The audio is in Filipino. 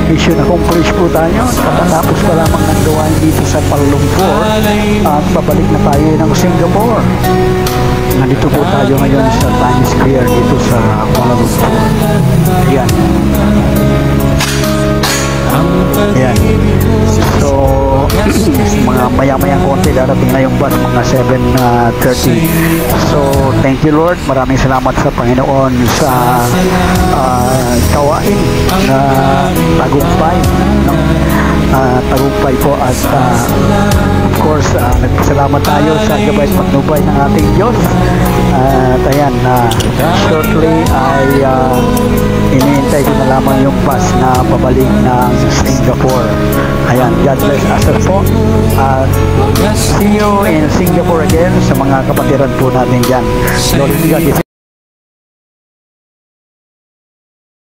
mission accomplished po tayo. Katapos pa lamang ng gawain dito sa Kuala Lumpur at babalik na tayo ng Singapore. Nandito po tayo ngayon sa Times Square dito sa Kuala Lumpur. Ayan. Ayan. So, mga maya-maya konti darating na yung bus, mga 7:30. So, thank you Lord. Maraming salamat sa Panginoon sa gawain na tagumpay. Tagumpay po at of course, nagpasalamat tayo sa gabay at patnubay ng ating Diyos. At ayan, shortly ay iniintay ko na lamang yung bus na pabalik ng Singapore. Ayan, God bless us po. See you in Singapore again sa mga kapatiran po natin dyan. Lord God.